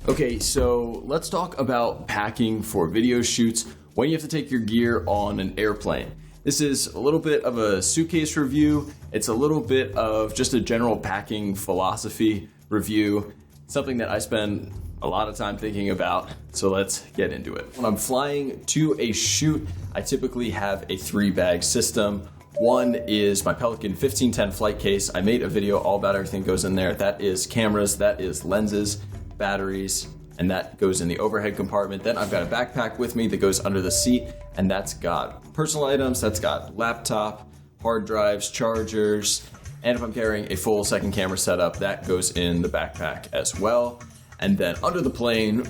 Okay, so let's talk about packing for video shoots when you have to take your gear on an airplane. This is a little bit of a suitcase review. It's a little bit of just a general packing philosophy review, something that I spend a lot of time thinking about. So let's get into it. When I'm flying to a shoot, I typically have a 3-bag system. One is my Pelican 1510 flight case. I made a video all about everything that goes in there. That is cameras, that is lenses, batteries, and that goes in the overhead compartment. Then I've got a backpack with me that goes under the seat, and that's got personal items, that's got laptop, hard drives, chargers, and if I'm carrying a full second camera setup, that goes in the backpack as well. And then under the plane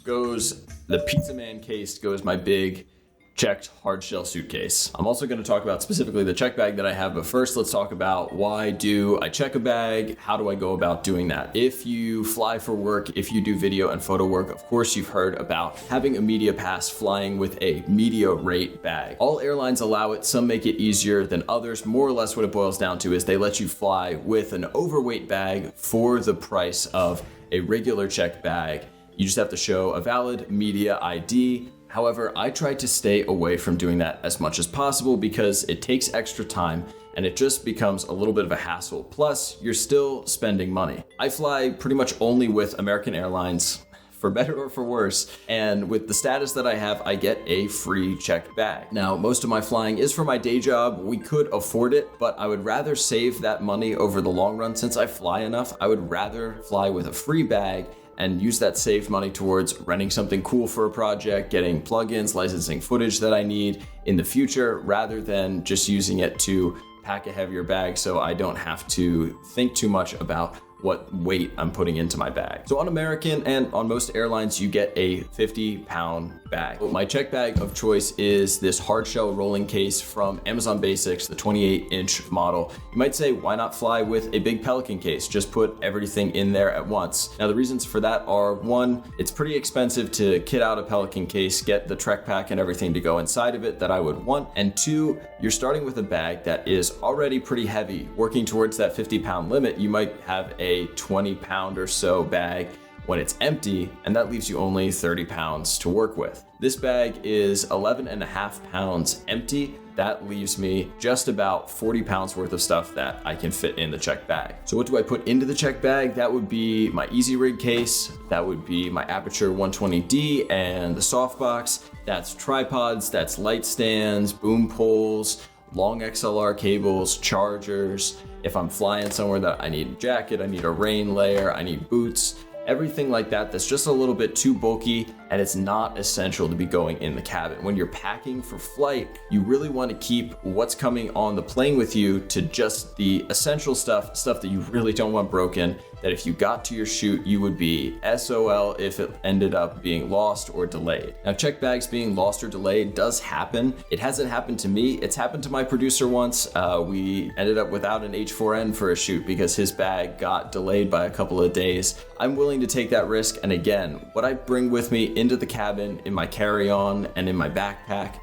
goes the Pizza Man case, goes my big checked hard shell suitcase. I'm also going to talk about specifically the check bag that I have, but first let's talk about why do I check a bag? How do I go about doing that? If you fly for work, if you do video and photo work, of course you've heard about having a media pass, flying with a media rate bag. All airlines allow it, some make it easier than others. More or less what it boils down to is they let you fly with an overweight bag for the price of a regular checked bag. You just have to show a valid media ID. However, I try to stay away from doing that as much as possible because it takes extra time and it just becomes a little bit of a hassle. Plus, you're still spending money. I fly pretty much only with American Airlines, for better or for worse, and with the status that I have, I get a free checked bag. Now, most of my flying is for my day job. We could afford it, but I would rather save that money over the long run. Since I fly enough, I would rather fly with a free bag and use that saved money towards renting something cool for a project, getting plugins, licensing footage that I need in the future, rather than just using it to pack a heavier bag so I don't have to think too much about what weight I'm putting into my bag. So on American and on most airlines, you get a 50-pound bag. My check bag of choice is this hard shell rolling case from Amazon Basics, the 28-inch model. You might say, why not fly with a big Pelican case? Just put everything in there at once. Now the reasons for that are, one, it's pretty expensive to kit out a Pelican case, get the Trek pack and everything to go inside of it that I would want. And two, you're starting with a bag that is already pretty heavy. Working towards that 50-pound limit, you might have a 20-pound or so bag when it's empty, and that leaves you only 30 pounds to work with. This bag is 11.5 pounds empty. That leaves me just about 40 pounds worth of stuff that I can fit in the check bag. So what do I put into the check bag? That would be my Easy Rig case. That would be my Aperture 120D and the softbox. That's tripods, that's light stands, boom poles, long XLR cables, chargers. If I'm flying somewhere that I need a jacket, I need a rain layer, I need boots, everything like that that's just a little bit too bulky and it's not essential to be going in the cabin. When you're packing for flight, you really want to keep what's coming on the plane with you to just the essential stuff that you really don't want broken, that if you got to your shoot, you would be SOL if it ended up being lost or delayed. Now, check bags being lost or delayed does happen. It hasn't happened to me. It's happened to my producer once. We ended up without an H4n for a shoot because his bag got delayed by a couple of days. I'm willing to take that risk. And again, what I bring with me into the cabin, in my carry-on and in my backpack,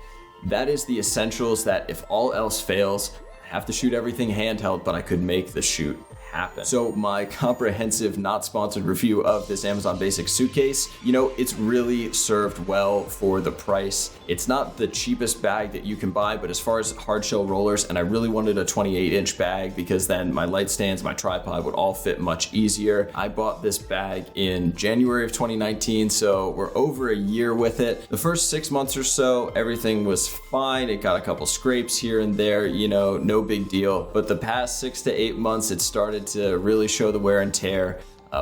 that is the essentials that if all else fails, I have to shoot everything handheld, but I could make the shoot happen. So my comprehensive, not sponsored review of this Amazon Basics suitcase, it's really served well for the price. It's not the cheapest bag that you can buy, but as far as hard shell rollers, and I really wanted a 28-inch bag because then my light stands, my tripod would all fit much easier. I bought this bag in January of 2019, so we're over a year with it. The first 6 months or so, everything was fine. It got a couple scrapes here and there, no big deal. But the past 6 to 8 months, it started to really show the wear and tear.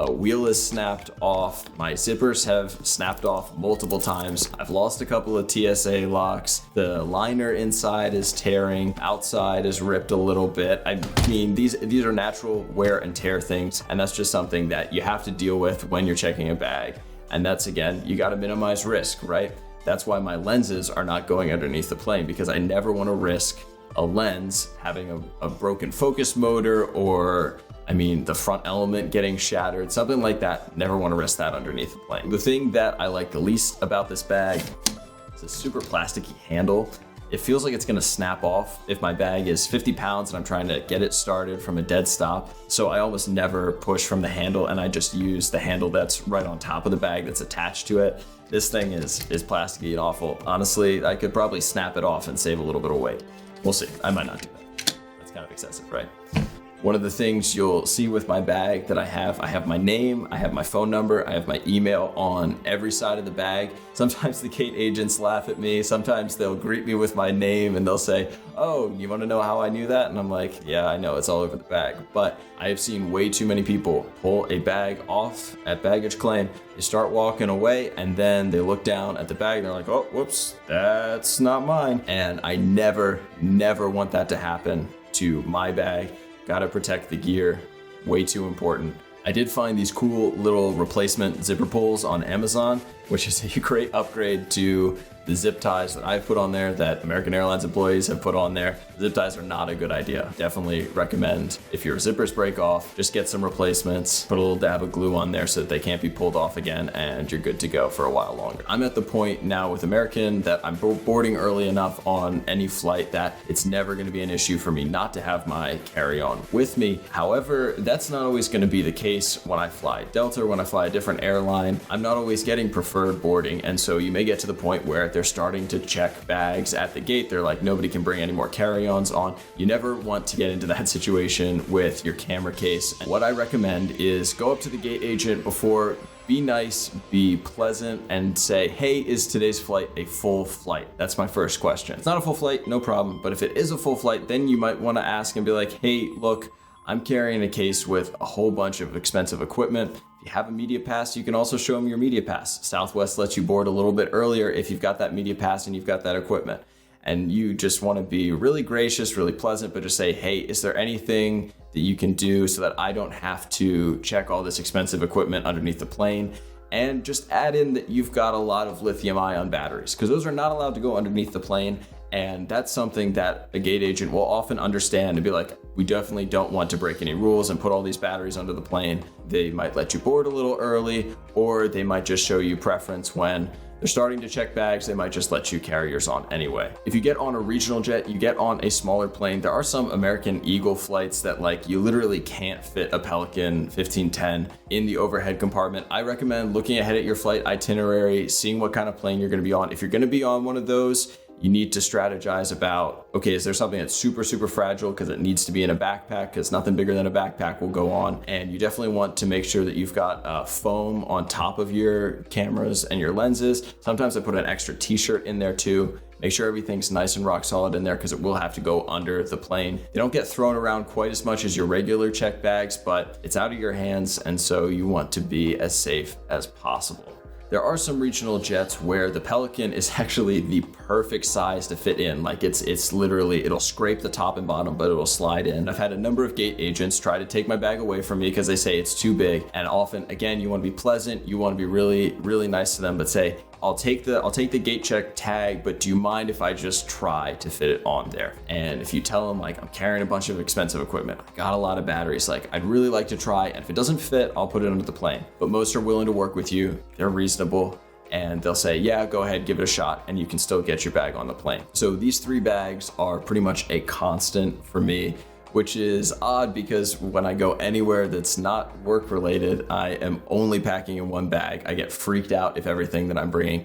Wheel is snapped off. My zippers have snapped off multiple times. I've lost a couple of TSA locks. The liner inside is tearing. Outside is ripped a little bit. I mean, these are natural wear and tear things, and that's just something that you have to deal with when you're checking a bag. And that's, again, you got to minimize risk, right? That's why my lenses are not going underneath the plane, because I never want to risk a lens having a broken focus motor or the front element getting shattered, something like that. Never want to risk that underneath the plane. The thing that I like the least about this bag is a super plasticky handle. it feels like it's gonna snap off if my bag is 50 pounds and I'm trying to get it started from a dead stop. So I almost never push from the handle, and I just use the handle that's right on top of the bag that's attached to it. This thing is plasticky and awful. Honestly, I could probably snap it off and save a little bit of weight. We'll see, I might not do that. That's kind of excessive, right? One of the things you'll see with my bag that I have my name, I have my phone number, I have my email on every side of the bag. Sometimes the gate agents laugh at me. Sometimes they'll greet me with my name and they'll say, "Oh, you want to know how I knew that?" And I'm like, "Yeah, I know, it's all over the bag." But I have seen way too many people pull a bag off at baggage claim. They start walking away and then they look down at the bag and they're like, "Oh, whoops, that's not mine." And I never want that to happen to my bag. Gotta protect the gear, way too important. I did find these cool little replacement zipper pulls on Amazon, which is a great upgrade to the zip ties that I've put on there, that American Airlines employees have put on there. Zip ties are not a good idea. Definitely recommend, if your zippers break off, just get some replacements, put a little dab of glue on there so that they can't be pulled off again, and you're good to go for a while longer. I'm at the point now with American that I'm boarding early enough on any flight that it's never gonna be an issue for me not to have my carry-on with me. However, that's not always gonna be the case when I fly Delta, when I fly a different airline. I'm not always getting preferred boarding, and so you may get to the point where they're starting to check bags at the gate. They're like, nobody can bring any more carry-ons on. You never want to get into that situation with your camera case. What I recommend is go up to the gate agent before, be nice, be pleasant, and say, "Hey, is today's flight a full flight?" That's my first question. If it's not a full flight, no problem. But if it is a full flight, then you might want to ask and be like, "Hey, look, I'm carrying a case with a whole bunch of expensive equipment. If you have a media pass, you can also show them your media pass. Southwest lets you board a little bit earlier if you've got that media pass and you've got that equipment." And you just want to be really gracious, really pleasant, but just say, "Hey, is there anything that you can do so that I don't have to check all this expensive equipment underneath the plane?" And just add in that you've got a lot of lithium-ion batteries, because those are not allowed to go underneath the plane. And that's something that a gate agent will often understand and be like, "We definitely don't want to break any rules and put all these batteries under the plane." They might let you board a little early, or they might just show you preference when they're starting to check bags. They might just let you carry yours on anyway. If you get on a regional jet, you get on a smaller plane. There are some American Eagle flights that you literally can't fit a Pelican 1510 in the overhead compartment. I recommend looking ahead at your flight itinerary, seeing what kind of plane you're gonna be on. If you're gonna be on one of those, you need to strategize about, okay, is there something that's super fragile because it needs to be in a backpack, because nothing bigger than a backpack will go on. And you definitely want to make sure that you've got foam on top of your cameras and your lenses. Sometimes I put an extra t-shirt in there too. Make sure everything's nice and rock solid in there, because it will have to go under the plane. They don't get thrown around quite as much as your regular check bags, but it's out of your hands, and so you want to be as safe as possible. There are some regional jets where the Pelican is actually the perfect size to fit in. It's literally, it'll scrape the top and bottom, but it'll slide in. I've had a number of gate agents try to take my bag away from me because they say it's too big. And often, again, you want to be pleasant, you want to be really nice to them, but say, I'll take the gate check tag, but do you mind if I just try to fit it on there? And if you tell them, I'm carrying a bunch of expensive equipment, I got a lot of batteries, I'd really like to try, and if it doesn't fit, I'll put it under the plane. But most are willing to work with you. They're reasonable, and they'll say, "Yeah, go ahead, give it a shot," and you can still get your bag on the plane. So these 3 bags are pretty much a constant for me, which is odd because when I go anywhere that's not work related, I am only packing in 1 bag. I get freaked out if everything that I'm bringing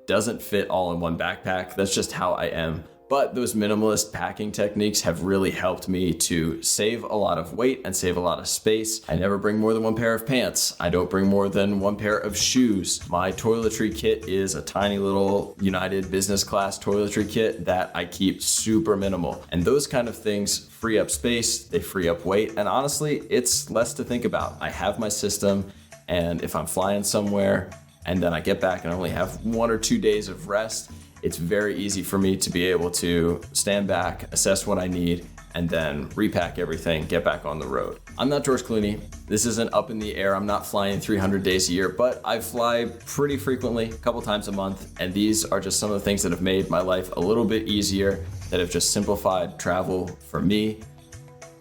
doesn't fit all in 1 backpack. That's just how I am. But those minimalist packing techniques have really helped me to save a lot of weight and save a lot of space. I never bring more than 1 pair of pants. I don't bring more than 1 pair of shoes. My toiletry kit is a tiny little United business class toiletry kit that I keep super minimal. And those kind of things free up space, they free up weight, and honestly, it's less to think about. I have my system, and if I'm flying somewhere and then I get back and I only have 1 or 2 days of rest, it's very easy for me to be able to stand back, assess what I need, and then repack everything, get back on the road. I'm not George Clooney. This isn't up in the air. I'm not flying 300 days a year, but I fly pretty frequently, a couple times a month, and these are just some of the things that have made my life a little bit easier, that have just simplified travel for me.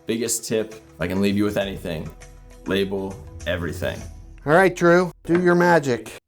Biggest tip, if I can leave you with anything, label everything. All right, Drew, do your magic.